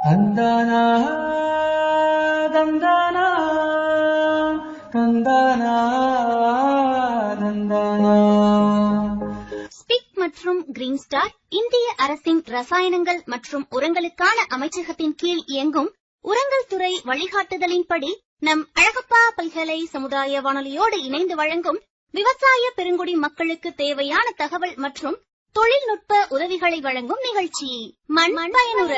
தந்தானா தந்தானா தந்தானா தந்தானா. ஸ்பிக் மற்றும் கிரீன் ஸ்டார் இந்திய அரசின் ரசாயனங்கள் மற்றும் உரங்களுக்கான அமைச்சகத்தின் கீழ் இயங்கும் உரங்கள் துறை வழிகாட்டுதலின்படி நம் அழகப்பா பல்கலை சமுதாய வானொலியோடு இணைந்து வழங்கும் விவசாய பெருங்குடி மக்களுக்கு தேவையான தகவல் மற்றும் தொழில்நுட்ப உதவிகளை வழங்கும் நிகழ்ச்சி மண் பயனுற.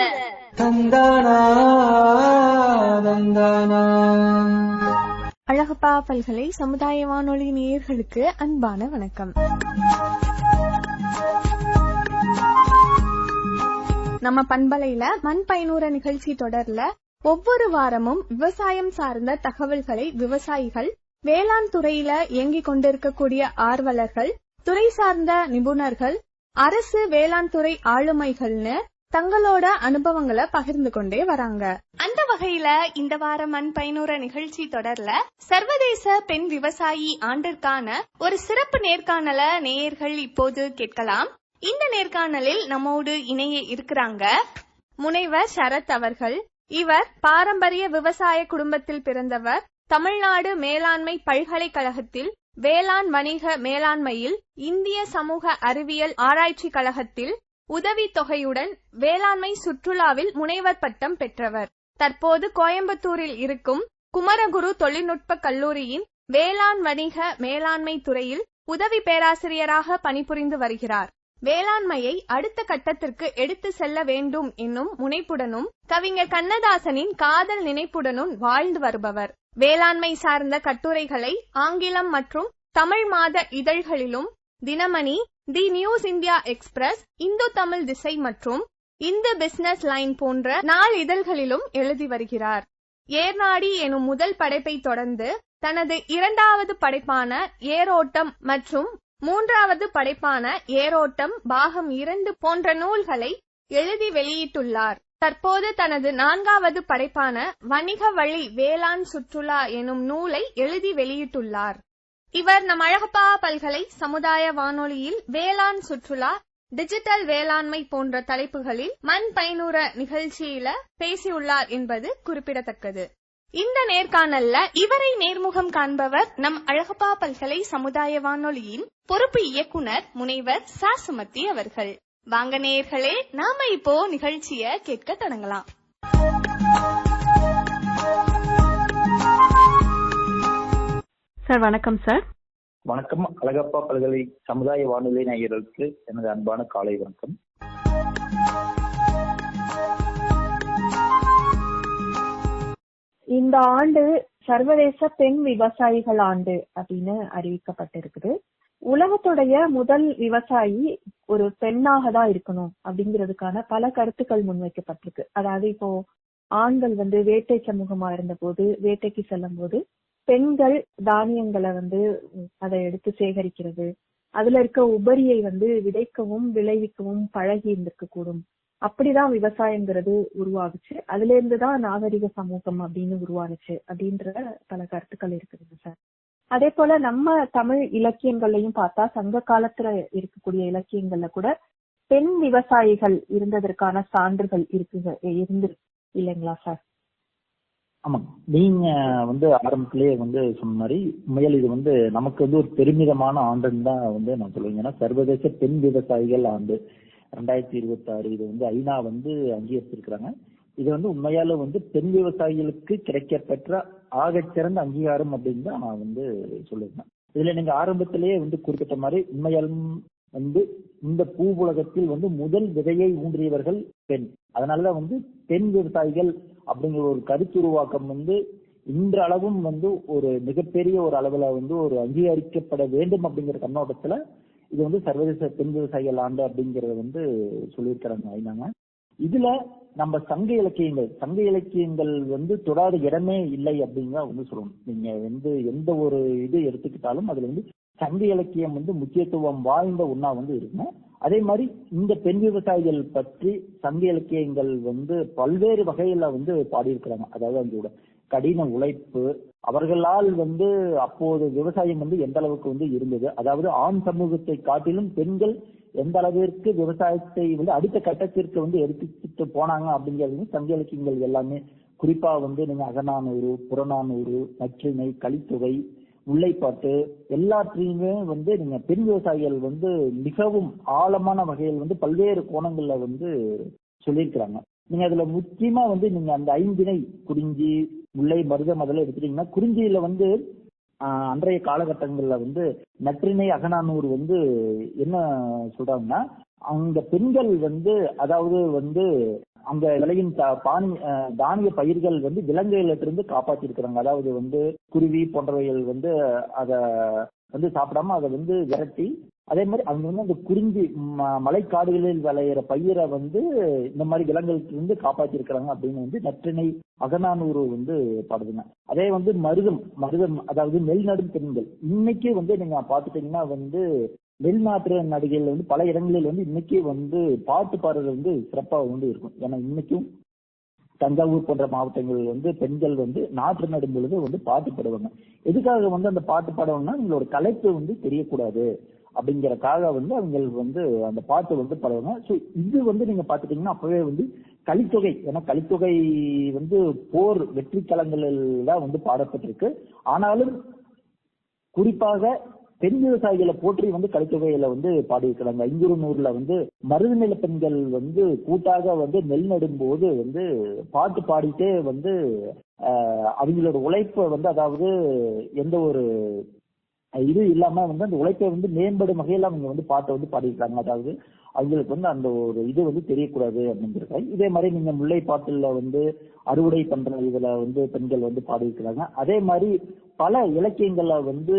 அழகப்பா பல்கலை சமுதாய வானொலி நேயர்களுக்கு அன்பான வணக்கம். நம்ம பண்பலையில மண் பயனுற நிகழ்ச்சி தொடர்ல ஒவ்வொரு வாரமும் விவசாயம் சார்ந்த தகவல்களை விவசாயிகள், வேளாண் துறையில இயங்கிக் கொண்டிருக்கக்கூடிய ஆர்வலர்கள், துறை சார்ந்த நிபுணர்கள், அரசு வேளாண் துறை ஆளுமைகள்னு தங்களோட அனுபவங்களை பகிர்ந்து கொண்டே வராங்க. அந்த வகையில இந்த வார மண் பயனுற நிகழ்ச்சி தொடர்ல சர்வதேச பெண் விவசாயி ஆண்டிற்கான ஒரு சிறப்பு நேர்காணல நேயர்கள் இப்போது கேட்கலாம். இந்த நேர்காணலில் நம்மோடு இணைய இருக்கிறாங்க முனைவர் சரத் அவர்கள். இவர் பாரம்பரிய விவசாய குடும்பத்தில் பிறந்தவர். தமிழ்நாடு மேலாண்மை பல்கலைக்கழகத்தில் வேளாண் வணிக மேலாண்மையில், இந்திய சமூக அறிவியல் ஆராய்ச்சி கழகத்தில் உதவி தொகையுடன் வேளாண்மை சுற்றுலாவில் முனைவர் பட்டம் பெற்றவர். தற்போது கோயம்புத்தூரில் இருக்கும் குமரகுரு தொழில்நுட்ப கல்லூரியின் வேளாண் வணிக மேலாண்மை துறையில் உதவி பேராசிரியராக பணிபுரிந்து வருகிறார். வேளாண்மையை அடுத்த கட்டத்திற்கு எடுத்து செல்ல வேண்டும் என்னும் முனைப்புடனும் கவிஞர் கண்ணதாசனின் காதல் நினைப்புடனும் வாழ்ந்து வருபவர். வேளாண்மை சார்ந்த கட்டுரைகளை ஆங்கிலம் மற்றும் தமிழ் மாத இதழ்களிலும், Dinamani, the news India express, Hindu Tamil Thisai மற்றும் இந்து பிசினஸ் லைன் போன்ற நாள் இதழ்களிலும் எழுதி வருகிறார். ஏர்நாடி எனும் முதல் படைப்பை தொடர்ந்து தனது இரண்டாவது படைப்பான ஏரோட்டம் மற்றும் மூன்றாவது படைப்பான ஏரோட்டம் பாகம் 2 போன்ற நூல்களை எழுதி வெளியிட்டுள்ளார். தற்போது தனது 4வது படைப்பான வணிக வழி வேளாண் சுற்றுலா எனும் நூலை எழுதி வெளியிட்டுள்ளார். இவர் நம் அழகப்பா பல்கலை சமுதாய வானொலியில் வேளாண் சுற்றுலா, டிஜிட்டல் வேளாண்மை போன்ற தலைப்புகளில் மண் பயனுற நிகழ்ச்சியில பேசியுள்ளார் என்பது குறிப்பிடத்தக்கது. இந்த நேர்காணல்ல இவரை நேர்முகம் காண்பவர் நம் அழகப்பா பல்கலை சமுதாய வானொலியின் பொறுப்பு இயக்குனர் முனைவர் ச. சுமதி அவர்கள். வாங்க நேயர்களே, நாம இப்போ நிகழ்ச்சிய கேட்க தொடங்கலாம். சார் வணக்கம். சார் வணக்கம். அழகப்பா பல்கலை சமுதாய வானொலி நேயர்களுக்கு எனது அன்பான காலை வணக்கம். இந்த ஆண்டு சர்வதேச பெண் விவசாயிகள் ஆண்டு அப்படின்னு அறிவிக்கப்பட்டிருக்குது. உலகத்துடைய முதல் விவசாயி ஒரு பெண்ணாக தான் இருக்கணும் அப்படிங்கிறதுக்கான பல கருத்துக்கள் முன்வைக்கப்பட்டிருக்கு. அதாவது இப்போ ஆண்கள் வேட்டை சமூகமா இருந்த போது, வேட்டைக்கு செல்லும் போது பெண்கள் தானியங்களை அதை எடுத்து சேகரிக்கிறது, அதுல இருக்க உபரியை விதைக்கவும் விளைவிக்கவும் பழகி இருந்திருக்க கூடும். அப்படிதான் விவசாயங்கிறது உருவாகுச்சு. அதுல இருந்துதான் நாகரிக சமூகம் அப்படின்னு உருவானுச்சு அப்படின்ற பல கருத்துக்கள் இருக்குதுங்க சார். அதே போல நம்ம தமிழ் இலக்கியங்கள்லையும் பார்த்தா, சங்க காலத்துல இருக்கக்கூடிய இலக்கியங்கள்ல கூட பெண் விவசாயிகள் இருந்ததற்கான சான்றுகள் இருந்து இல்லைங்களா சார்? ஆமா, நீங்க ஆரம்பத்திலேயே சொன்ன மாதிரி உண்மையில் இது நமக்கு ஒரு பெருமிதமான ஆண்டுன்னு தான் நான் சொல்லுவேன். ஏன்னா சர்வதேச பெண் விவசாயிகள் ஆண்டு 2026 இது ஐநா அங்கீகரிச்சிருக்கிறாங்க. இது உண்மையால பெண் விவசாயிகளுக்கு கிடைக்கப்பெற்ற ஆகச்சிறந்த அங்கீகாரம் அப்படின்னு தான் நான் சொல்லியிருந்தேன். இதுல நீங்க ஆரம்பத்திலேயே குறிப்பிட்ட மாதிரி உண்மையாலும் இந்த பூ உலகத்தில் முதல் விதையை ஊன்றியவர்கள் பெண். அதனாலதான் பெண் விவசாயிகள் அப்படிங்கிற ஒரு கருத்துருவாக்கம் இன்றளவும் ஒரு மிகப்பெரிய ஒரு அளவுல ஒரு அங்கீகரிக்கப்பட வேண்டும் அப்படிங்கிற கண்ணோட்டத்துல இது சர்வதேச பெண் விவசாயிகள் ஆண்டு அப்படிங்கறத சொல்லியிருக்கிறாங்க ஐநாங்க. இதுல நம்ம சங்க இலக்கியங்கள் தொடாத இடமே இல்லை அப்படிங்க சொல்லணும். நீங்க எந்த ஒரு இது எடுத்துக்கிட்டாலும் அதுல சங்க இலக்கியம் முக்கியத்துவம் வாய்ந்த ஒன்னா இருக்குங்க. அதே மாதிரி இந்த பெண் விவசாயிகள் பற்றி சங்க இலக்கியங்கள் பல்வேறு வகையில பாடியிருக்கிறாங்க. அதாவது அவங்களோட கடின உழைப்பு, அவர்களால் அப்போது விவசாயம் எந்த அளவுக்கு இருந்தது, அதாவது ஆண் சமூகத்தை காட்டிலும் பெண்கள் எந்த அளவிற்கு விவசாயத்தை வந்து அடுத்த கட்டத்திற்கு வந்து எடுத்துட்டு போனாங்க அப்படிங்கிறது சங்க இலக்கியங்கள் எல்லாமே, குறிப்பா வந்து நீங்க அகநானூறு, புறநானூறு, நற்றிணை, கலித்தொகை, முல்லைப்பாட்டு எல்லாத்தையுமே வந்து நீங்க பெண் விவசாயிகள் வந்து மிகவும் ஆழமான வகையில் வந்து பல்வேறு கோணங்கள்ல வந்து சொல்லியிருக்கிறாங்க. நீங்க அதுல முக்கியமா வந்து நீங்க அந்த ஐந்திணை, குறிஞ்சி, முல்லை, மருதம் அதெல்லாம் எடுத்துட்டீங்கன்னா, குறிஞ்சியில வந்து அன்றைய காலகட்டங்கள்ல வந்து நற்றிணை, அகநானூறு வந்து என்ன சொல்றாங்கன்னா, அங்க பெண்கள் வந்து அதாவது வந்து அங்க விளையும் தானிய பயிர்கள் வந்து விலங்குகளிலிருந்து காப்பாற்றி இருக்கிறாங்க. அதாவது வந்து குருவி போன்றவைகள் வந்து அத வந்து சாப்பிடாம அதை வந்து விரட்டி, அதே மாதிரி அவங்க வந்து அந்த குறிஞ்சி மலைக்காடுகளில் விளையிற பயிரை வந்து இந்த மாதிரி விலங்குகளுக்கு இருந்து காப்பாற்றி இருக்கிறாங்க அப்படின்னு வந்து நற்றிணை, அகநானூறு வந்து பாடுதுங்க. அதே வந்து மருதம் அதாவது நெல் நடும் பெண்கள் இன்னைக்கு வந்து நீங்க பாத்துட்டீங்கன்னா வந்து நெல் நாற்று நடிகைகள் வந்து பல இடங்களில் வந்து இன்னைக்கு வந்து பாட்டு பாடுறது வந்து சிறப்பாக வந்து இருக்கும். ஏன்னா இன்னைக்கும் தஞ்சாவூர் போன்ற மாவட்டங்கள் வந்து பெண்கள் வந்து நாற்று நடும் பொழுது வந்து பாட்டு பாடுவாங்க. எதுக்காக வந்து அந்த பாட்டு பாடுவாங்கன்னா, உங்களோட கலைப்பு வந்து தெரியக்கூடாது அப்படிங்கறக்காக வந்து அவங்க வந்து அந்த பாட்டு வந்து பாடுவாங்க. ஸோ இது வந்து நீங்க பாத்துட்டீங்கன்னா அப்பவே வந்து கலித்தொகை, ஏன்னா கலித்தொகை வந்து போர் வெற்றி களங்களில் தான் வந்து பாடப்பட்டிருக்கு. ஆனாலும் குறிப்பாக பெண் விவசாயிகளை போற்றி வந்து கலித்தொகையில வந்து பாடியிருக்கிறாங்க. ஐங்குறுநூறுல வந்து மருதநில பெண்கள் வந்து கூட்டாக வந்து நெல் நடும் போது வந்து பாட்டு பாடிட்டே வந்து அவங்களோட உழைப்பை வந்து அதாவது எந்த ஒரு இது இல்லாம வந்து அந்த உழைப்பை வந்து மேம்படும் வகையில அவங்க வந்து பாட்டை வந்து பாடியிருக்காங்க. அதாவது அவங்களுக்கு வந்து அந்த ஒரு இது வந்து தெரியக்கூடாது அப்படிங்கிறது. இதே மாதிரி நீங்க முல்லை பாட்டுல வந்து அறுவடை பண்ற இதுல வந்து பெண்கள் வந்து பாடியிருக்கிறாங்க. அதே மாதிரி பல இலக்கியங்கள்ல வந்து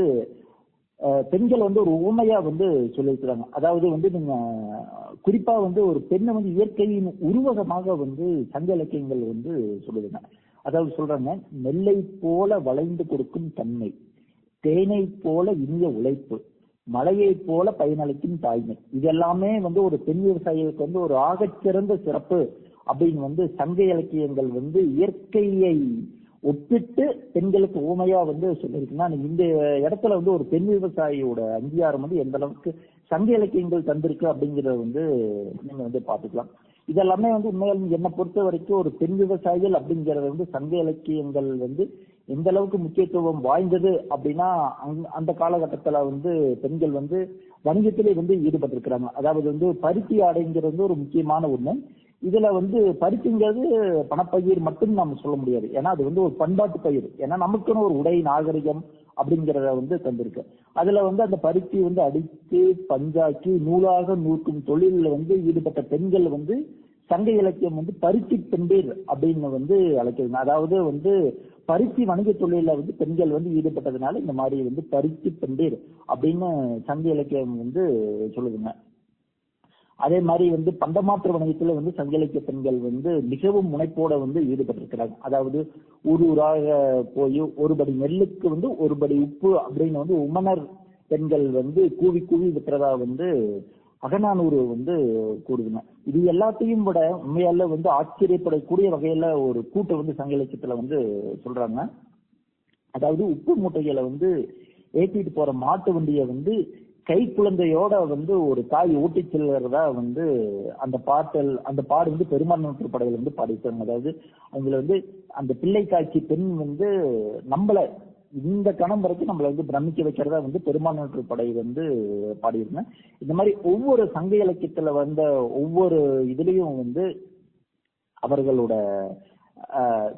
பெண்கள் வந்து ஒரு உவமையா வந்து சொல்லியிருக்கிறாங்க. அதாவது வந்து நீங்க குறிப்பா வந்து ஒரு பெண்ணை வந்து இயற்கையின் உருவகமாக வந்து சங்க இலக்கியங்கள் வந்து சொல்லுதுங்க. அதாவது சொல்றாங்க, நெல்லை போல வளைந்து கொடுக்கும் தன்மை, தேனை போல இனிய உழைப்பு, மலையை போல பயனளிக்கும் தாய்மை, இதெல்லாமே வந்து ஒரு பெண் விவசாயிகளுக்கு வந்து ஒரு ஆகச்சிறந்த சிறப்பு அப்படின்னு வந்து சங்க இலக்கியங்கள் வந்து இயற்கையை ஒப்பிட்டு பெண்களுக்கு ஊமையா வந்து சொல்லியிருக்குன்னா, இந்த இடத்துல வந்து ஒரு பெண் விவசாயியோட அங்கீகாரம் வந்து எந்த அளவுக்கு சங்க இலக்கியங்கள் தந்திருக்கு அப்படிங்கறத வந்து நீங்க வந்து பாத்துக்கலாம். இதெல்லாமே வந்து உண்மையாலும் என்னை பொறுத்த வரைக்கும் ஒரு பெண் விவசாயிகள் அப்படிங்கறது வந்து சங்க இலக்கியங்கள் வந்து எந்த அளவுக்கு முக்கியத்துவம் வாய்ந்தது அப்படின்னா, அந்த காலகட்டத்துல வந்து பெண்கள் வந்து வணிகத்திலே வந்து ஈடுபட்டிருக்கிறாங்க. அதாவது வந்து பருத்தி ஆடைங்கிறது வந்து ஒரு முக்கியமான ஒண்ணு. இதுல வந்து பருத்திங்கிறது பணப்பயிர் மட்டும் நாம சொல்ல முடியாது. ஏன்னா அது வந்து ஒரு பண்பாட்டு பயிர். ஏன்னா நமக்குன்னு ஒரு உடை நாகரிகம் அப்படிங்கறத வந்து தந்திருக்கு. அதுல வந்து அந்த பருத்தி வந்து அடித்து பஞ்சாக்கி நூலாக நூற்கும் தொழிலில் வந்து ஈடுபட்ட பெண்கள் வந்து சங்க இலக்கியம் வந்து பருத்தி பெண்டீர் அப்படின்னு வந்து அழைக்கிறது. அதாவது வந்து பருத்தி வணிக தொழில வந்து பெண்கள் வந்து ஈடுபட்டதுனால இந்த மாதிரி வந்து பருத்தி பெண்டீர் அப்படின்னு சங்க இலக்கியம் வந்து சொல்லுதுங்க. அதே மாதிரி வந்து பண்டமாற்று வணிகத்துல வந்து சங்க இலக்கிய பெண்கள் வந்து மிகவும் முனைப்போட வந்து ஈடுபட்டிருக்கிறாங்க. அதாவது ஊர் ஊராக போய் ஒரு படி நெல்லுக்கு வந்து ஒரு படி உப்பு அப்படின்னு வந்து உமனர் பெண்கள் வந்து கூவி கூவி விட்டுறதா வந்து அகநானூறு வந்து கூறுதுங்க. இது எல்லாத்தையும் விட உண்மையால வந்து ஆச்சரியப்படக்கூடிய வகையில ஒரு கூட்டை வந்து சங்க இலக்கியத்துல வந்து சொல்றாங்க. அதாவது உப்பு மூட்டைகளை வந்து ஏற்றிட்டு போற மாட்டு வண்டியை வந்து கை குழந்தையோட வந்து ஒரு தாய் ஊட்டி செல்கிறதா வந்து அந்த பாடு வந்து பெருமாநூற்று படையில வந்து பாடிட்டாங்க. அதாவது அவங்கள வந்து அந்த பிள்ளை காட்சி பெண் வந்து நம்மள இந்த கணம் வரைக்கும் நம்மள வந்து பிரமிக்க வைக்கிறதா வந்து பெருமாநூற்று படை வந்து பாடியிருந்தேன். இந்த மாதிரி ஒவ்வொரு சங்க இலக்கியத்துல வந்த ஒவ்வொரு இதுலயும் வந்து அவர்களோட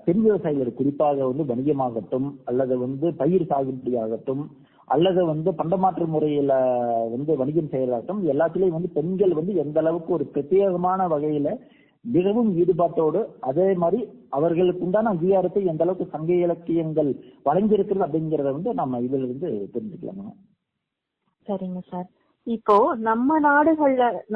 பெண் விவசாயிகள் குறிப்பாக வந்து வணிகமாகட்டும் அல்லது வந்து பயிர் சாகுபடி ஆகட்டும் அல்லது வந்து பண்டமாற்று முறையில வந்து வணிகம் செய்யலாகட்டும் எல்லாத்திலையும் வந்து பெண்கள் வந்து எந்த அளவுக்கு ஒரு பிரத்யேகமான வகையில மிகவும் ஈடுபாட்டோடு அதே மாதிரி அவர்களுக்கு உண்டான அங்கீகாரத்தை எந்த அளவுக்கு சங்க இலக்கியங்கள் வழங்கியிருக்கிறது அப்படிங்கறத வந்து நம்ம இதுல இருந்து தெரிஞ்சுக்கலாங்க. சரிங்க சார். இப்போ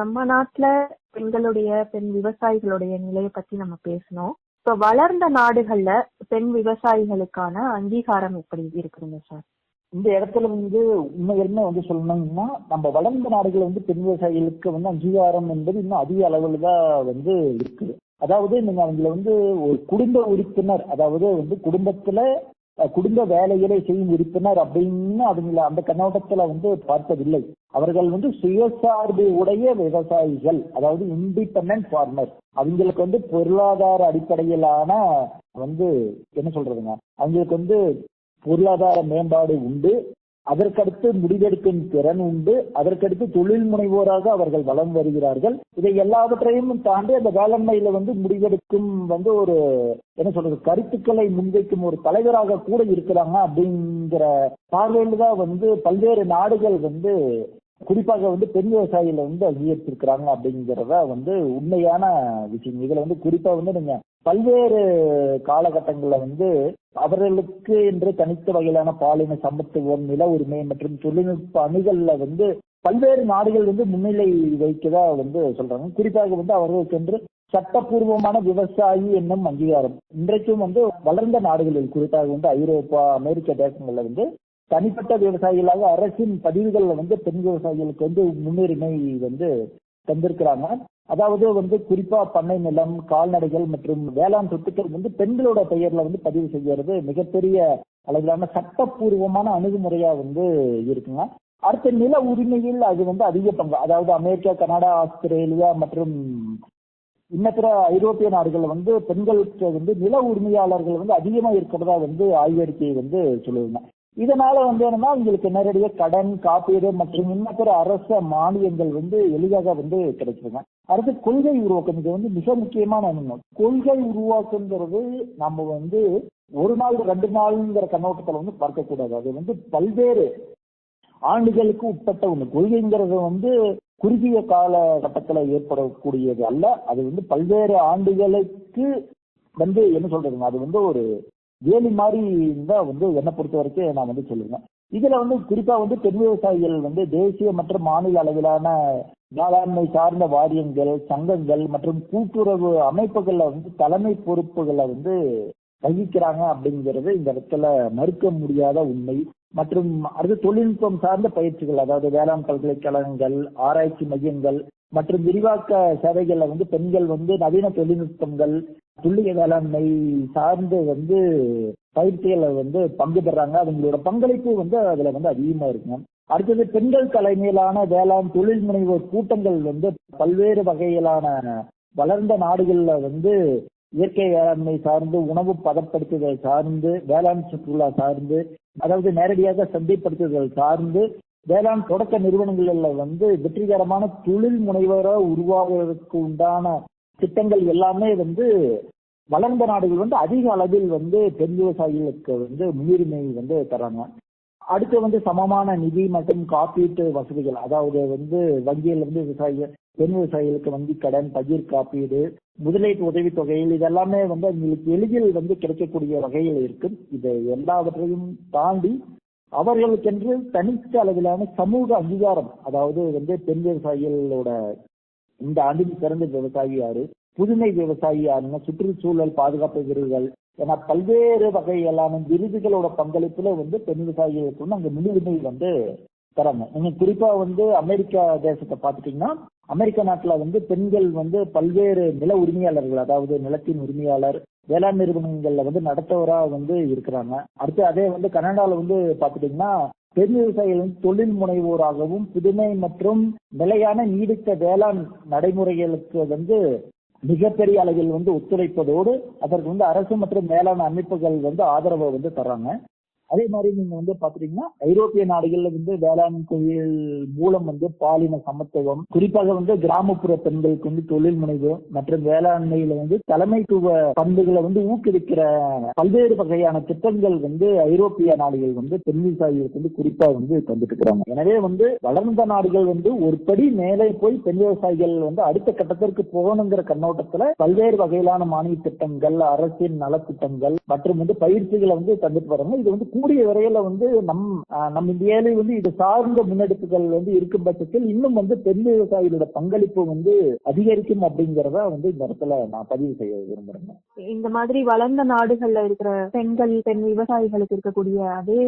நம்ம நாட்டுல பெண் விவசாயிகளுடைய நிலையை பத்தி நம்ம பேசணும். இப்ப வளர்ந்த நாடுகள்ல பெண் விவசாயிகளுக்கான அங்கீகாரம் எப்படி இருக்குதுங்க சார்? இந்த இடத்துல வந்து உண்மையுமே வந்து சொல்லணும்னா, நம்ம வளர்ந்த நாடுகள் வந்து பெண் விவசாயிகளுக்கு வந்து அங்கீகாரம் என்பது இன்னும் அதிக அளவுல தான் வந்து இருக்குது. அதாவது நீங்க அவங்களை வந்து ஒரு குடும்ப உறுப்பினர், அதாவது வந்து குடும்பத்துல குடும்ப வேலைகளை செய்யும் உறுப்பினர் அப்படின்னு அவங்கள அந்த கண்ணோட்டத்துல வந்து பார்ப்பதில்லை. அவர்கள் வந்து சுயசார்பு உடைய விவசாயிகள், அதாவது இண்டிபெண்டன்ட் ஃபார்மர். அவங்களுக்கு வந்து பொருளாதார அடிப்படையிலான வந்து என்ன சொல்றதுங்க, அவங்களுக்கு வந்து பொருளாதார மேம்பாடு உண்டு, அதற்கடுத்து முடிவெடுக்கும் திறன் உண்டு, அதற்கடுத்து தொழில் முனைவோராக அவர்கள் வளம் வருகிறார்கள். இதை எல்லாவற்றையும் தாண்டி அந்த வேளாண்மையில வந்து முடிவெடுக்கும் வந்து ஒரு என்ன சொல்றது கருத்துக்களை முன்வைக்கும் ஒரு தலைவராக கூட இருக்கிறாங்க அப்படிங்கிற பார்வையில தான் வந்து பல்வேறு நாடுகள் வந்து குறிப்பாக வந்து பெண் விவசாயிகளை வந்து அங்கீகரிச்சிருக்கிறாங்க அப்படிங்கிறத வந்து உண்மையான விஷயம். இதுல வந்து குறிப்பா வந்து நீங்க பல்வேறு காலகட்டங்கள்ல வந்து அவர்களுக்கு என்று தனித்த வகையிலான பாலின சமத்துவம், நில உரிமை மற்றும் தொழில்நுட்ப அணுகல்ல வந்து பல்வேறு நாடுகள் வந்து முன்னிலை வைக்கதா வந்து சொல்றாங்க. குறிப்பாக வந்து அவர்களுக்கு என்று சட்டப்பூர்வமான விவசாயி என்னும் அங்கீகாரம் இன்றைக்கும் வந்து வளர்ந்த நாடுகளில், குறிப்பாக வந்து ஐரோப்பா, அமெரிக்க தேசங்கள்ல வந்து தனிப்பட்ட விவசாயிகளாக அரசின் பதிவுகள்ல வந்து பெண் விவசாயிகளுக்கு வந்து முன்னுரிமை வந்து தந்திருக்கிறாங்க. அதாவது வந்து குறிப்பா பண்ணை நிலம், கால்நடைகள் மற்றும் வேளாண் சொத்துக்கள் வந்து பெண்களோட பெயர்ல வந்து பதிவு செய்யறது மிகப்பெரிய அளவிலான சட்டப்பூர்வமான அணுகுமுறையா வந்து இருக்குங்க. அடுத்த நில உரிமையில் அது வந்து அதிக பங்கு, அதாவது அமெரிக்கா, கனடா, ஆஸ்திரேலியா மற்றும் இன்னபிற ஐரோப்பிய நாடுகள் வந்து பெண்களுக்கு வந்து நில உரிமையாளர்கள் வந்து அதிகமா இருக்கிறதா வந்து ஆய்வறிக்கை வந்து சொல்லுவாங்க. இதனால வந்து என்னன்னா உங்களுக்கு நேரடியாக கடன், காப்பீடு மற்றும் இன்னபிற அரச மானியங்கள் வந்து எளிதாக வந்து கிடைக்குதுங்க. அடுத்து கொள்கை உருவாக்கம், இது வந்து மிக முக்கியமான ஒண்ணு. கொள்கை உருவாக்குங்கிறது நம்ம வந்து ஒரு நாள் 2 நாள்ங்கிற கண்ணோட்டத்துல வந்து பார்க்கக்கூடாது. அது வந்து பல்வேறு ஆண்டுகளுக்கு உட்பட்ட ஒண்ணு. கொள்கைங்கிறது வந்து குறுகிய காலகட்டத்துல ஏற்படக்கூடியது அல்ல. அது வந்து பல்வேறு ஆண்டுகளுக்கு வந்து என்ன சொல்றதுங்க, அது வந்து ஒரு வேலி மாதிரி தான் வந்து என்னை பொறுத்த வரைக்கும் நான் வந்து சொல்லுவேன். இதுல வந்து குறிப்பா வந்து பெண் விவசாயிகள் வந்து தேசிய மற்றும் மாநில அளவிலான வேளாண்மை சார்ந்த வாரியங்கள், சங்கங்கள் மற்றும் கூட்டுறவு அமைப்புகள்ல வந்து தலைமை பொறுப்புகளை வந்து வகிக்கிறாங்க அப்படிங்கிறது இந்த இடத்துல மறுக்க முடியாத உண்மை. மற்றும் அடுத்து தொழில்நுட்பம் சார்ந்த பயிற்சிகள், அதாவது வேளாண் பல்கலைக்கழகங்கள், ஆராய்ச்சி மையங்கள் மற்றும் விரிவாக்க சேவைகள்ல வந்து பெண்கள் வந்து நவீன தொழில்நுட்பங்கள், துல்லிய வேளாண்மை சார்ந்து வந்து பயிற்சிகளை வந்து பங்கு பெறாங்க. அவங்களோட பங்களிப்பு வந்து அதுல வந்து அதிகமா இருக்குங்க. அடுத்தது பெண்கள் தலைமையிலான வேளாண் தொழில் முனைவோர் கூட்டங்கள் வந்து பல்வேறு வகையிலான வளர்ந்த நாடுகள்ல வந்து இயற்கை வேளாண்மை சார்ந்து, உணவு பதப்படுத்துதல் சார்ந்து, வேளாண் சுற்றுலா சார்ந்து, அதாவது நேரடியாக சந்தைப்படுத்துதல் சார்ந்து, வேளாண் தொடக்க நிறுவனங்கள்ல வந்து வெற்றிகரமான தொழில் முனைவராக உருவாகுவதற்கு உண்டான திட்டங்கள் எல்லாமே வந்து வளர்ந்த நாடுகள் வந்து அதிக அளவில் வந்து பெண் விவசாயிகளுக்கு வந்து முன்னுரிமை வந்து தராங்க. அடுத்து வந்து சமமான நிதி மற்றும் காப்பீட்டு வசதிகள், அதாவது வந்து வங்கியில் வந்து பெண் விவசாயிகளுக்கு வங்கி கடன், பயிர் காப்பீடு, முதலீட்டு உதவித்தொகையில் இதெல்லாமே வந்து அவங்களுக்கு எளிதில் வந்து கிடைக்கக்கூடிய வகையில் இருக்கு. இது எல்லாவற்றையும் தாண்டி அவர்களுக்கென்று தனித்த அளவிலான சமூக அங்கீகாரம், அதாவது வந்து பெண் விவசாயிகளோட இந்த ஆண்டின் சிறந்த விவசாயி யாரு, புதுமை விவசாயி யாருன்னா, சுற்றுச்சூழல் பாதுகாப்பு விருதுகள் என பல்வேறு வகையிலான விருதுகளோட பங்களிப்புல வந்து பெண் விவசாயிகளுக்கு வந்து அங்க முன்னுரிமை வந்து தராங்க. நீங்க குறிப்பா வந்து அமெரிக்கா தேசத்தை பார்த்துட்டீங்கன்னா, அமெரிக்கா நாட்டுல வந்து பெண்கள் வந்து பல்வேறு நில உரிமையாளர்கள், அதாவது நிலத்தின் உரிமையாளர், வேளாண் நிறுவனங்கள்ல வந்து நடத்துவரா வந்து இருக்கிறாங்க. அடுத்து அதே வந்து கனடால வந்து பாத்துட்டீங்கன்னா பெண் விவசாயிகள் வந்து தொழில் முனைவோராகவும் புதுமை மற்றும் நிலையான நீடித்த வேளாண் நடைமுறைகளுக்கு வந்து மிகப்பெரிய அளவில் வந்து ஒத்துழைப்பதோடு அதற்கு வந்து அரசு மற்றும் வேளாண் அமைப்புகள் வந்து ஆதரவை வந்து தர்றாங்க. அதே மாதிரி நீங்க வந்து பாத்தீங்கன்னா ஐரோப்பிய நாடுகள்ல வந்து வேளாண் தொழில் மூலம் வந்து பாலின சமத்துவம், குறிப்பாக வந்து கிராமப்புற பெண்களுக்கு வந்து தொழில் முனைவு மற்றும் வேளாண்மையில வந்து தலைமைத்துவ பண்புகளை வந்து ஊக்குவிக்கிற பல்வேறு வகையான திட்டங்கள் வந்து ஐரோப்பிய நாடுகள் வந்து பெண் விவசாயிகளுக்கு வந்து குறிப்பா வந்து தந்துட்டு இருக்கிறாங்க. எனவே வந்து வளர்ந்த நாடுகள் வந்து ஒரு படி மேலே போய் பெண் விவசாயிகள் வந்து அடுத்த கட்டத்திற்கு போகணுங்கிற கண்ணோட்டத்துல பல்வேறு வகையிலான மானிய திட்டங்கள், அரசின் நலத்திட்டங்கள் மற்றும் வந்து பயிற்சிகளை வந்து தந்துட்டு வராங்க. இது வந்து கூடிய வரையில வந்து நம் இந்தியாவிலே வந்து இது சார்ந்த முன்னெடுப்புகள் வந்து இருக்கும் பட்சத்தில் இன்னும் வந்து பெண் விவசாயிகளோட பங்களிப்பு வந்து அதிகரிக்கும் அப்படிங்கறத வந்து இந்த இடத்துல நான் பதிவு செய்ய விரும்புறேன். இந்த மாதிரி வளர்ந்த நாடுகள்ல இருக்கிற பெண் விவசாயிகளுக்கு இருக்கக்கூடிய அதே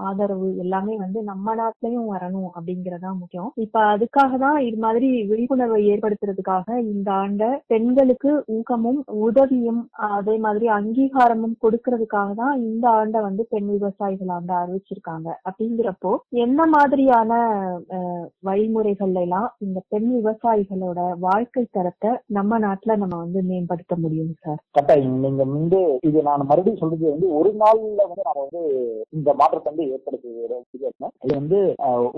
ஆதரவு எல்லாமே வந்து நம்ம நாட்டிலையும் வரணும் அப்படிங்கறதா முக்கியம். இப்ப அதுக்காக தான் இது மாதிரி விழிப்புணர்வை ஏற்படுத்துறதுக்காக இந்த ஆண்ட பெண்களுக்கு ஊக்கமும் உதவியும் அதே மாதிரி அங்கீகாரமும் கொடுக்கறதுக்காக தான் இந்த ஆண்ட வந்து பெண் விவசாயிகள் ஆண்ட அறிவிச்சிருக்காங்க. அப்படிங்கிறப்போ என்ன மாதிரியான வழிமுறைகள்ல எல்லாம் இந்த பெண் விவசாயிகளோட வாழ்க்கை தரத்தை நம்ம நாட்டுல நம்ம வந்து மேம்படுத்த முடியும் சார்? கட்டாயம். நீங்க வந்து இது நான் மறுபடியும் சொல்றது வந்து ஒரு நாள்ல வந்து நம்ம வந்து இந்த மாற்றத்தை வந்து ஏற்படுத்துவது இது வந்து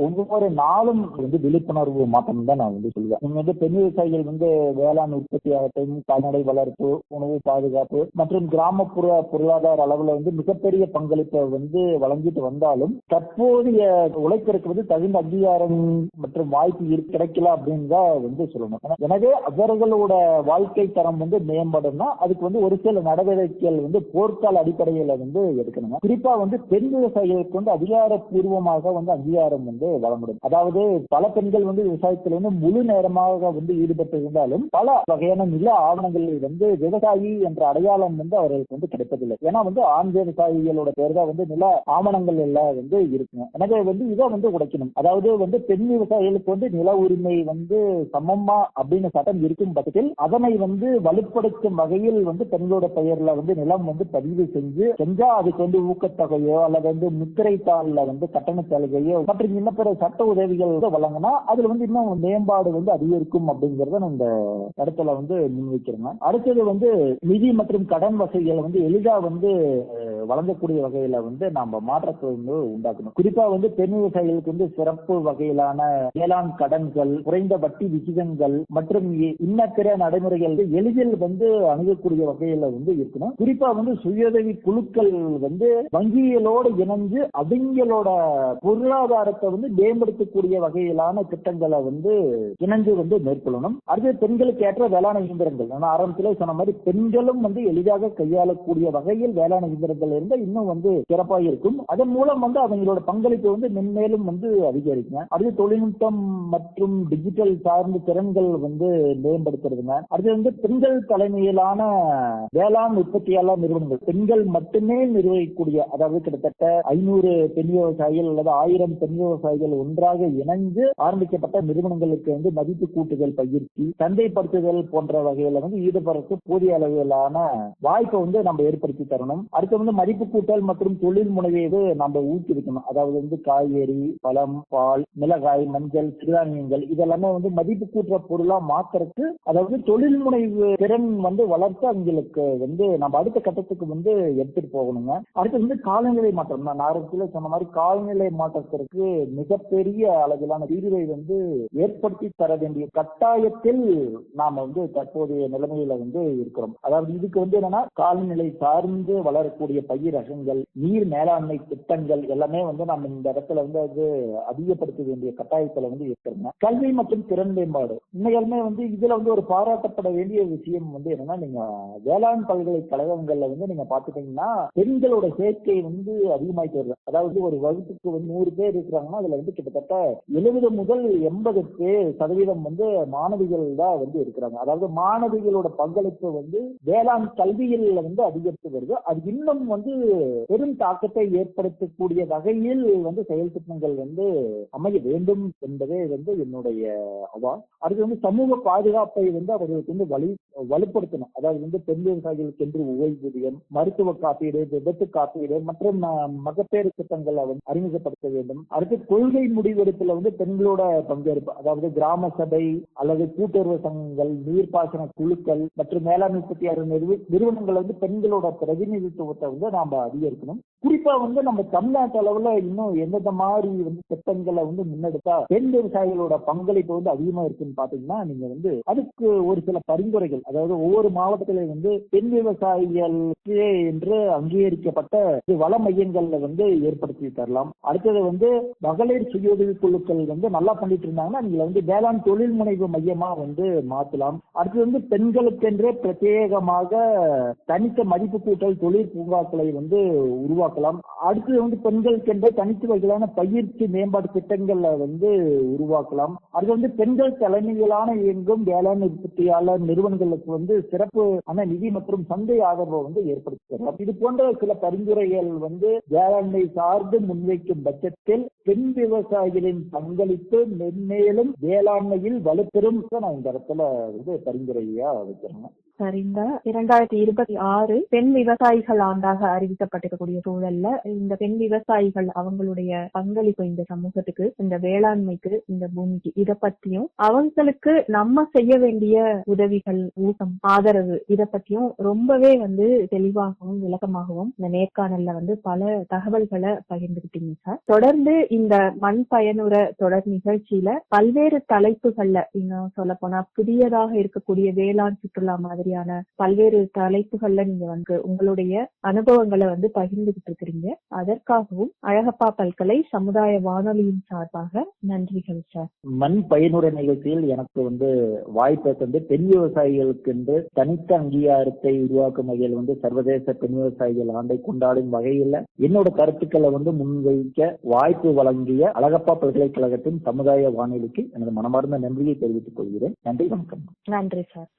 ஒவ்வொரு நாளும் வந்து விழிப்புணர்வு மாற்றம் தான் நான் வந்து சொல்லுவேன். நீங்க வந்து பெண் விவசாயிகள் வந்து வேளாண் உற்பத்தி ஆகட்டும், கால்நடை வளர்ப்பு, உணவு பாதுகாப்பு மற்றும் கிராமப்புற பொருளாதார அளவுல வந்து மிகப்பெரிய பங்களிப்பை வந்து வழங்கிட்டு வந்தாலும் தற்போதைய உழைப்பிற்கு வந்து தகுந்த அங்கீகாரம் மற்றும் வாய்ப்பு கிடைக்கல அப்படின்னு தான் வந்து சொல்லணும். எனவே அவர்களோட வாழ்க்கை தரம் வந்து மேம்படும்னா அதுக்கு வந்து ஒரு சில நடவடிக்கைகள் வந்து போர்க்கால அடிப்படையில வந்து எடுக்கணும். குறிப்பா வந்து பெண் விவசாயிகளுக்கு வந்து அதிகாரப்பூர்வமாக வந்து அங்கீகாரம் வந்து வழங்கணும். அதாவது பல பெண்கள் வந்து விவசாயத்தில் வந்து முழு நேரமாக வந்து ஈடுபட்டு இருந்தாலும் பல வகையான நில ஆவணங்களில் வந்து விவசாயி என்ற அடையாளம் வந்து அவர்களுக்கு வந்து கிடைப்பதில்லை. ஏன்னா வந்து ஆண் விவசாயிகளோட பேர் தான் வந்து நில ஆவணங்கள் எல்லாம் வந்து இருக்குங்க. எனவே வந்து இதை வந்து உடைக்கணும். அதாவது வந்து பெண் விவசாயிகளுக்கு வந்து நில உரிமை வந்து சமமா அப்படின்னு சட்டம் இருக்கும் பட்சத்தில் அதனை வந்து வலுப்படுத்தும் வகையில் வந்து பெண்களோட பெயர்ல வந்து நிலம் வந்து பதிவு செஞ்சா அதுக்கு வந்து ஊக்கத்தொகையோ அல்லது வந்து முத்திரை தாள்ல வந்து கட்டண சலுகையோ மற்றும் இன்னும் பிற சட்ட உதவிகள் வழங்கினா அதுல வந்து இன்னும் மேம்பாடு வந்து அதிகரிக்கும் அப்படிங்கறத இந்த இடத்துல வந்து முன்வைக்கிறேங்க. அடுத்தது வந்து நிதி மற்றும் கடன் வசதிகளை வந்து எளிதா வந்து வழங்கக்கூடிய வகையில வந்து நாம மாற்றத்தை வந்து உண்டாக்கணும். குறிப்பா வந்து பெண் விவசாயிகளுக்கு வந்து சிறப்பு வகையிலான வேளாண் கடன்கள், குறைந்த வட்டி விகிதங்கள் மற்றும் இன்ன பிற நடைமுறைகள் எளிதில் வந்து அணுகக்கூடிய வகையில வந்து இருக்கணும். குறிப்பா வந்து சுயஉதவி குழுக்கள் வந்து வங்கிகளோடு இணைஞ்சு அவங்களோட பொருளாதாரத்தை வந்து மேம்படுத்தக்கூடிய வகையிலான திட்டங்களை வந்து இணைஞ்சு வந்து மேற்கொள்ளணும். அடுத்து பெண்களுக்கு ஏற்ற வேளாண் இயந்திரங்கள், நான் ஆரம்பத்திலே சொன்ன மாதிரி பெண்களும் வந்து எளிதாக கையாளக்கூடிய வகையில் வேளாண் இயந்திரங்கள் இருந்தால் இன்னும் வந்து சிறப்பாக இருக்கும். அதன் மூலம் வந்து அவங்களோட பங்களிப்பு வந்து மென்மேலும் வந்து அதிகரிக்கும். அடுத்து தொழில்நுட்பம் மற்றும் டிஜிட்டல் சார்ந்த திறன்கள் வந்து மேம்படுத்துறதுங்க. அடுத்து வந்து பெண்கள் தலைமையிலான வேளாண் உற்பத்தியாளர் நிறுவனங்கள், பெண்கள் மட்டுமே நிர்வகிக்கக்கூடிய, அதாவது கிட்டத்தட்ட 500 பெண் விவசாயிகள் அல்லது 1000 பெண் விவசாயிகள் ஒன்றாக இணைந்து ஆரம்பிக்கப்பட்ட நிறுவனங்களுக்கு வந்து மதிப்பு கூட்டுதல் பயிற்சி, சந்தைப்படுத்துதல் போன்ற வகையில வந்து ஈடுபடுறதுக்கு போதிய அளவிலான வாய்ப்பை வந்து நம்ம ஏற்படுத்தி தரணும். அடுத்து வந்து மதிப்பு கூட்டல் மற்றும் தொழில் முனைவை நம்ம ஊக்குவிக்கணும். அதாவது வந்து காய்கறி, பழம், பால், மிளகாய், மஞ்சள், சிறுதானியங்கள் இதெல்லாமே வந்து மதிப்பு கூட்டுற பொருளா மாத்துறதுக்கு, அதாவது தொழில் முனைவு திறன் வந்து வளர்த்து அவங்களுக்கு வந்து நம்ம அடுத்த கட்டத்துக்கு வந்து எடுத்துட்டு போகணுங்க. அடுத்து வந்து காலநிலை மாற்றம், நான் ஆரம்பத்தில் சொன்ன மாதிரி காலநிலை மாற்றத்திற்கு மிகப்பெரிய அளவிலான தீர்வை வந்து ஏற்படுத்தி தர வேண்டிய கட்டாயத்தில் நாம வந்து தற்போதைய நிலைமையில வந்து இருக்கிறோம். அதாவது இதுக்கு வந்து என்னன்னா காலநிலை சார்ந்து வளரக்கூடிய பயிர் ரகங்கள், நீர் மேலாண்மை திட்டங்கள் எல்லாமே வந்து நம்ம இந்த இடத்துல வந்து அது அதிகப்படுத்த வேண்டிய கட்டாயத்துல வந்து இருக்கிறோங்க. கல்வி மற்றும் திறன் மேம்பாடு உண்மையாலுமே வந்து இதுல வந்து ஒரு பாராட்டப்பட வேண்டிய விஷயம் வந்து என்னன்னா, நீங்க வேளாண் பல்கலைக்கழகங்கள்ல வந்து நீங்க பாத்துட்டீங்கன்னா பெண்களோட சேர்க்கை வந்து அதிகமாயிட்டு வருது. அதாவது ஒரு வகுப்புக்கு வந்து 100 பேர் இருக்கிறாங்கன்னா அதுல வந்து கிட்டத்தட்ட 70 முதல் 80% வந்து மாணவிகள் தான் வந்து இருக்கிறாங்க. அதாவது மாணவிகளோட பங்களிப்பு வந்து வேளாண் கல்வியில் வந்து அதிகரித்து வருது. அது இன்னும் வந்து பெரும் தாக்கத்தை ஏற்படுத்தக்கூடிய வகையில் வந்து செயல் திட்டங்கள் வந்து அமைய வேண்டும் என்பதே வந்து என்னுடைய அவா. அடுத்து வந்து சமூக பாதுகாப்பை வந்து அவர்களுக்கு வந்து வலுப்படுத்தணும். அதாவது வந்து பெண் விவசாயிகளுக்கு என்று ஓய்வூதியம், மருத்துவ காப்பீடு, விபத்து காப்பீடு மற்றும் மகப்பேறு திட்டங்களை அறிமுகப்படுத்த வேண்டும். அடுத்து கொள்கை முடிவெடுப்புல வந்து பெண்களோட பங்கேற்பு, அதாவது கிராம சபை அல்லது கூட்டுறவு சங்கங்கள், நீர்ப்பாசன குழுக்கள் மற்றும் மேலாண்மை உற்பத்தியாளர் நிறுவனங்கள் வந்து பெண்களோட பிரதிநிதித்துவத்தை வந்து நாம அதிகரிக்கணும். குறிப்பா வந்து நம்ம தமிழ்நாட்டு அளவுல இன்னும் எந்தெந்த மாதிரி வந்து திட்டங்களை வந்து முன்னெடுத்தா பெண் விவசாயிகளோட பங்களிப்பு வந்து அதிகமா இருக்குன்னு பாத்தீங்கன்னா, நீங்க வந்து அதுக்கு ஒரு சில பரிந்துரைகள், அதாவது ஒவ்வொரு மாவட்டத்திலே வந்து பெண் விவசாயிகளுக்கு என்று அங்கீகரிக்கப்பட்ட வள மையங்கள்ல வந்து ஏற்படுத்தி தரலாம். அடுத்தது வந்து மகளிர் சுய உதவி குழுக்கள் வந்து நல்லா பண்ணிட்டு இருந்தாங்கன்னா நீங்க வந்து வேளாண் தொழில் முனைவு மையமா வந்து மாற்றலாம். அடுத்தது வந்து பெண்களுக்கென்றே பிரத்யேகமாக தனித்த மதிப்பு கூட்டல் தொழில் பூங்காக்களை திட்டங்களை வந்து உருவாக்கலாம். அடுத்து வந்து பெண்களுக்கு என்ற தனித்து வகையிலான பயிற்சி மேம்பாட்டு திட்டங்களை வந்து உருவாக்கலாம். அது வந்து பெண்கள் தலைமையிலான இயங்கும் வேளாண் உற்பத்தியாளர் நிறுவனங்களுக்கு வந்து சிறப்பு நிதி மற்றும் சந்தை ஆதரவை வந்து ஏற்படுத்தலாம். இது போன்ற சில பரிந்துரைகள் வந்து வேளாண்மை சார்ந்து முன்வைக்கும் பட்சத்தில் பெண் விவசாயிகளின் பங்களிப்பு மென்மேலும் வேளாண்மையில் வலுப்பெறும் நான் இந்த இடத்துல வந்து பரிந்துரையா வைக்கிறேன். சரிங்க. 2026 பெண் விவசாயிகள் ஆண்டாக அறிவிக்கப்பட்டிருக்கக்கூடிய சூழல்ல இந்த பெண் விவசாயிகள் அவங்களுடைய பங்களிப்பு இந்த சமூகத்துக்கு, இந்த வேளாண்மைக்கு, இந்த பூமிக்கு, இத பத்தியும் அவங்களுக்கு நம்ம செய்ய வேண்டிய உதவிகள், ஊக்கம், ஆதரவு இத பத்தியும் ரொம்பவே வந்து தெளிவாகவும் விளக்கமாகவும் இந்த நேர்காணல்ல வந்து பல தகவல்களை பகிர்ந்துகிட்டீங்க சார். தொடர்ந்து இந்த மண் பயனுற தொடர் நிகழ்ச்சியில பல்வேறு தலைப்புகள்ல, இன்னும் சொல்ல போனா புதியதாக இருக்கக்கூடிய வேளாண் சுற்றுலா மாதிரியான பல்வேறு தலைப்புகள்ல நீங்க வந்து உங்களுடைய அனுபவங்களை வந்து பகிர்ந்துகிட்டு இருக்கிறீங்க. அதற்காகவும் அழகப்பா பல்கலை சமுதாய வானொலியின் சார்பாக நன்றிகள் சார். மண் பயனுற நிகழ்ச்சியில் எனக்கு வந்து வாய்ப்பை தந்து பெண் விவசாயிகளுக்கு என்று தனித்த அங்கீகாரத்தை உருவாக்கும் வகையில் வந்து சர்வதேச பெண் விவசாயிகள் ஆண்டை கொண்டாடும் வகையில் என்னோட கருத்துக்களை வந்து முன்வைக்க வாய்ப்பு வழங்கிய அழகப்பா பல்கலைக்கழகத்தின் சமுதாய வானொலிக்கு எனது மனமார்ந்த நன்றியை தெரிவித்துக் கொள்கிறேன். நன்றி, வணக்கம். நன்றி சார்.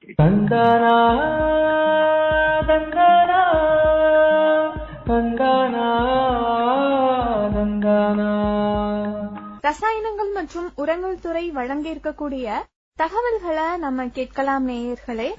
ரசாயனங்கள் மற்றும் உரங்கள் துறை வழங்கி இருக்கக்கூடிய தகவல்களை நம்ம கேட்கலாம் நேயர்களே.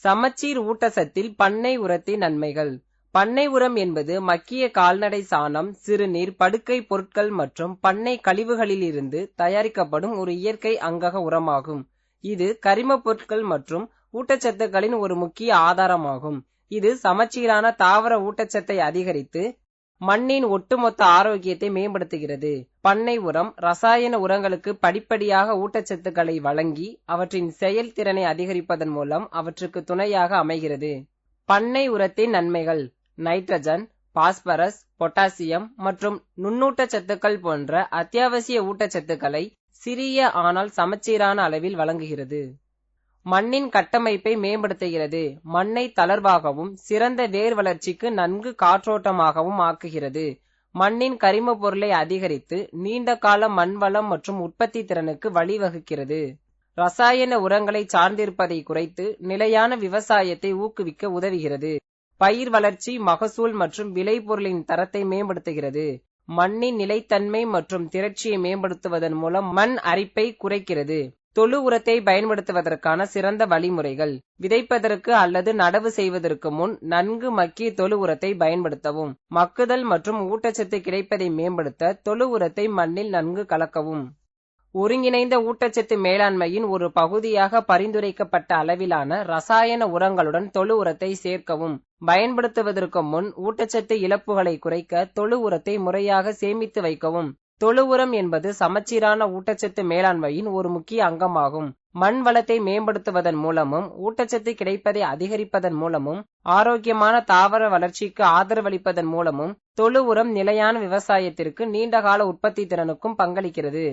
சமச்சீர் ஊட்டச்சத்தில் பண்ணை உரத்தின் நன்மைகள். பண்ணை உரம் என்பது மக்கிய கால்நடை சாணம், சிறுநீர், படுக்கை பொருட்கள் மற்றும் பண்ணை கழிவுகளிலிருந்து தயாரிக்கப்படும் ஒரு இயற்கை அங்கக உரமாகும். இது கரிம பொருட்கள் மற்றும் ஊட்டச்சத்துக்களின் ஒரு முக்கிய ஆதாரமாகும். இது சமச்சீரான தாவர ஊட்டச்சத்தை அதிகரித்து மண்ணின் ஒட்டுமொத்த ஆரோக்கியத்தை மேம்படுத்துகிறது. பண்ணை உரம் ரசாயன உரங்களுக்கு படிப்படியாக ஊட்டச்சத்துக்களை வழங்கி அவற்றின் செயல்திறனை அதிகரிப்பதன் மூலம் அவற்றுக்கு துணையாக அமைகிறது. பண்ணை உரத்தின் நன்மைகள்: நைட்ரஜன், பாஸ்பரஸ், பொட்டாசியம் மற்றும் நுண்ணூட்டச்சத்துக்கள் போன்ற அத்தியாவசிய ஊட்டச்சத்துக்களை சிறிய ஆனால் சமச்சீரான அளவில் வழங்குகிறது. மண்ணின் கட்டமைப்பை மேம்படுத்துகிறது. மண்ணை தளர்வாகவும் சிறந்த வேர் வளர்ச்சிக்கு நன்கு காற்றோட்டமாகவும் ஆக்குகிறது. மண்ணின் கரிம பொருளை அதிகரித்து நீண்ட கால மண்வளம் மற்றும் உற்பத்தி திறனுக்கு வழிவகுக்கிறது. ரசாயன உரங்களை சார்ந்திருப்பதை குறைத்து நிலையான விவசாயத்தை ஊக்குவிக்க உதவுகிறது. பயிர் வளர்ச்சி, மகசூல் மற்றும் விளைபொருளின் தரத்தை மேம்படுத்துகிறது. மண்ணின் நிலைத்தன்மை மற்றும் திரட்சியை மேம்படுத்துவதன் மூலம் மண் அரிப்பை குறைக்கிறது. தொழு உரத்தை பயன்படுத்துவதற்கான சிறந்த வழிமுறைகள்: விதைப்பதற்கு அல்லது நடவு செய்வதற்கு முன் நன்கு மக்கிய தொழு உரத்தை பயன்படுத்தவும். மக்குதல் மற்றும் ஊட்டச்சத்து கிடைப்பதை மேம்படுத்த தொழு உரத்தை மண்ணில் நன்கு கலக்கவும். ஒருங்கிணைந்த ஊட்டச்சத்து மேலாண்மையின் ஒரு பகுதியாக பரிந்துரைக்கப்பட்ட அளவிலான ரசாயன உரங்களுடன் தொழு உரத்தை சேர்க்கவும். பயன்படுத்துவதற்கு முன் ஊட்டச்சத்து இழப்புகளை குறைக்க தொழு உரத்தை முறையாக சேமித்து வைக்கவும். தொழு உரம் என்பது சமச்சீரான ஊட்டச்சத்து மேலாண்மையின் ஒரு முக்கிய அங்கமாகும். மண் வளத்தை மேம்படுத்துவதன் மூலமும் ஊட்டச்சத்து கிடைப்பதை அதிகரிப்பதன் மூலமும் ஆரோக்கியமான தாவர வளர்ச்சிக்கு ஆதரவளிப்பதன் மூலமும் தொழு உரம் நிலையான விவசாயத்திற்கு நீண்டகால உற்பத்தி திறனுக்கும் பங்களிக்கிறது.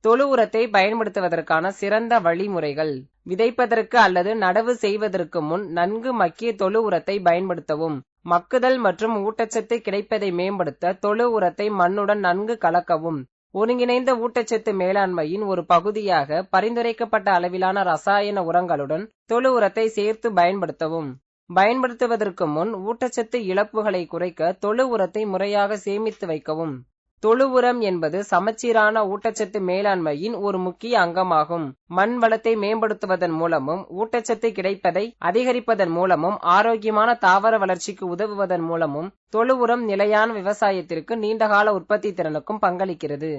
தொழு உரத்தை பயன்படுத்துவதற்கான சிறந்த வழிமுறைகள்: விதைப்பதற்கு அல்லது நடவு செய்வதற்கு முன் நன்கு மக்கிய தொழு உரத்தை பயன்படுத்தவும். மக்குதல் மற்றும் ஊட்டச்சத்து கிடைப்பதை மேம்படுத்த தொழு உரத்தை மண்ணுடன் நன்கு கலக்கவும். ஒருங்கிணைந்த ஊட்டச்சத்து மேலாண்மையின் ஒரு பகுதியாக பரிந்துரைக்கப்பட்ட அளவிலான ரசாயன உரங்களுடன் தொழு உரத்தை சேர்த்து பயன்படுத்தவும். பயன்படுத்துவதற்கு முன் ஊட்டச்சத்து இழப்புகளை குறைக்க தொழு உரத்தை முறையாக சேமித்து வைக்கவும். தொழு உரம் என்பது சமச்சீரான ஊட்டச்சத்து மேலாண்மையின் ஒரு முக்கிய அங்கமாகும். மண் வளத்தை மேம்படுத்துவதன் மூலமும் ஊட்டச்சத்து கிடைப்பதை அதிகரிப்பதன் மூலமும் ஆரோக்கியமான தாவர வளர்ச்சிக்கு உதவுவதன் மூலமும் தொழு உரம் நிலையான விவசாயத்திற்கு நீண்டகால உற்பத்தி திறனுக்கும் பங்களிக்கிறது.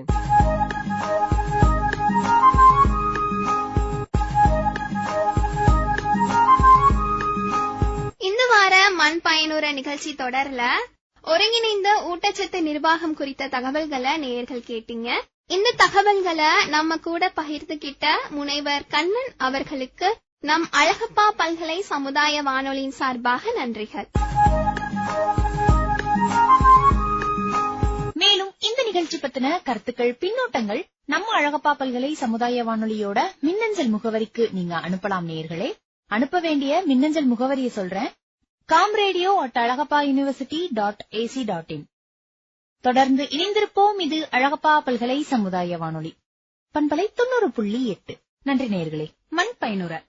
இந்த வார மண் பயனுற நிகழ்ச்சி தொடர்ல ஒருங்கிணைந்த ஊட்டச்சத்து நிர்வாகம் குறித்த தகவல்களை நேயர்கள் கேட்டீங்க. இந்த தகவல்களை நம்ம கூட பகிர்ந்துகிட்ட முனைவர் கண்ணன் அவர்களுக்கு நம் அழகப்பா பல்கலை சமுதாய வானொலியின் சார்பாக நன்றிகள். மேலும் இந்த நிகழ்ச்சி பத்தின கருத்துக்கள், பின்னோட்டங்கள் நம்ம அழகப்பா பல்கலை சமுதாய வானொலியோட மின்னஞ்சல் முகவரிக்கு நீங்க அனுப்பலாம் நேயர்களே. அனுப்ப வேண்டிய மின்னஞ்சல் முகவரியை சொல்றேன். comradio@alagappauniversity.ac.in. தொடர்ந்து இணைந்திருப்போம். இது அழகப்பா பல்கலை சமுதாய வானொலி பண்பலை 90.8. நன்றி நேயர்களே. மண் பயனுற